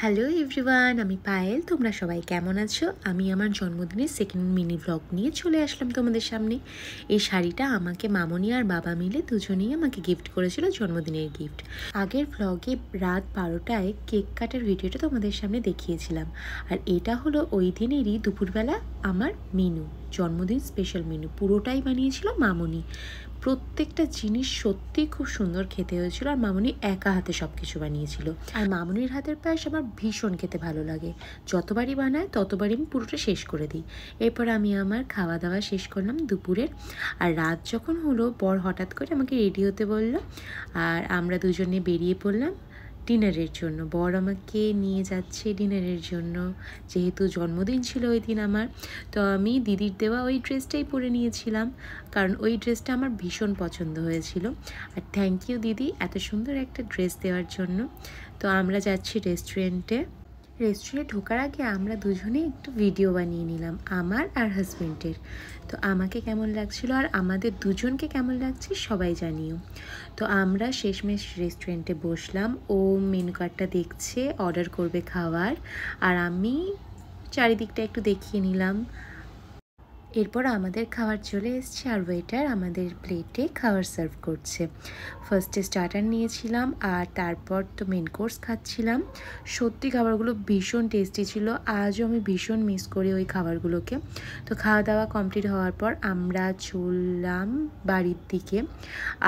Hello everyone, আমি পায়েল। তোমরা সবাই কেমন আছো? আমি আমার জন্মদিনের সেকেন্ড মিনি ব্লগ নিয়ে চলে আসলাম তোমাদের সামনে। এই শাড়িটা আমাকে মামনি আর বাবা মিলে দুজনেই আমাকে গিফট করেছিল, জন্মদিনের গিফট। আগের ব্লগে রাত 12টায় কেক কাটার ভিডিওটা তোমাদের সামনে দেখিয়েছিলাম, আর এটা হলো ওই দিনেরই দুপুরবেলা আমার মেনু, জন্মদিন স্পেশাল মেনু। পুরোটাই বানিয়েছিল মামনি। প্রত্যেকটা জিনিস সত্যি খুব সুন্দর খেতে হয়েছিল, আর মামনি একা হাতে সব কিছু বানিয়েছিল। আর মামনির হাতের পায়েস আমার ভীষণ খেতে ভালো লাগে। যতবারই বানায় ততবারই আমি পুরোটা শেষ করে দিই। এরপর আমি আমার খাওয়া দাওয়া শেষ করলাম দুপুরের। আর রাত যখন হলো, বর হঠাৎ করে আমাকে রেডি হতে বলল, আর আমরা দুজনে বেরিয়ে পড়লাম ডিনারের জন্য। বর আমাকে নিয়ে যাচ্ছে ডিনারের জন্য, যেহেতু জন্মদিন ছিল ওই দিন আমার। তো আমি দিদির দেওয়া ওই ড্রেসটাই পরে নিয়েছিলাম, কারণ ওই ড্রেসটা আমার ভীষণ পছন্দ হয়েছিল। আর থ্যাংক ইউ দিদি এত সুন্দর একটা ড্রেস দেওয়ার জন্য। তো আমরা যাচ্ছি রেস্টুরেন্টে ঢোকার আগে আমরা দুজনে একটু ভিডিও বানিয়ে নিলাম, আমার আর হাজব্যান্ডের। তো আমাকে কেমন লাগছিল আর আমাদের দুজনকে কেমন লাগছে সবাই জানিও। তো আমরা শেষমেশ রেস্টুরেন্টে বসলাম। ও মেনু কার্ডটা দেখছে, অর্ডার করবে খাবার, আর আমি চারিদিকটা একটু দেখিয়ে নিলাম। এরপর আমাদের খাবার চলে এসছে, আর ওয়েটার আমাদের প্লেটে খাবার সার্ভ করছে। ফার্স্টে স্টার্টার নিয়েছিলাম, আর তারপর তো মেন কোর্স খাচ্ছিলাম। সত্যি খাবারগুলো ভীষণ টেস্টি ছিল, আজও আমি ভীষণ মিস করি ওই খাবারগুলোকে। তো খাওয়া দাওয়া কমপ্লিট হওয়ার পর আমরা চললাম বাড়ির দিকে।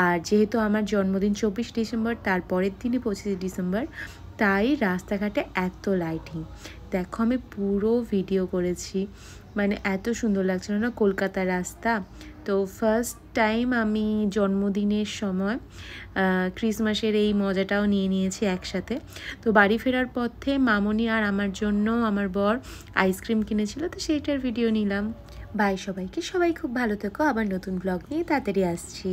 আর যেহেতু আমার জন্মদিন 24 ডিসেম্বর, তারপরের দিনই 25 ডিসেম্বর, তাই রাস্তাঘাটে এত লাইটিং। দেখো আমি পুরো ভিডিও করেছি, মানে এত সুন্দর লাগছিল না কলকাতার রাস্তা। তো ফার্স্ট টাইম আমি জন্মদিনের সময় ক্রিসমাসের এই মজাটাও নিয়ে নিয়েছি একসাথে। তো বাড়ি ফেরার পথে মামনি আর আমার জন্য আমার বর আইসক্রিম কিনেছিল, তো সেইটার ভিডিও নিলাম। বাই সবাইকে, সবাই খুব ভালো থেকো। আবার নতুন ব্লগ নিয়ে তাড়াতাড়ি আসছি।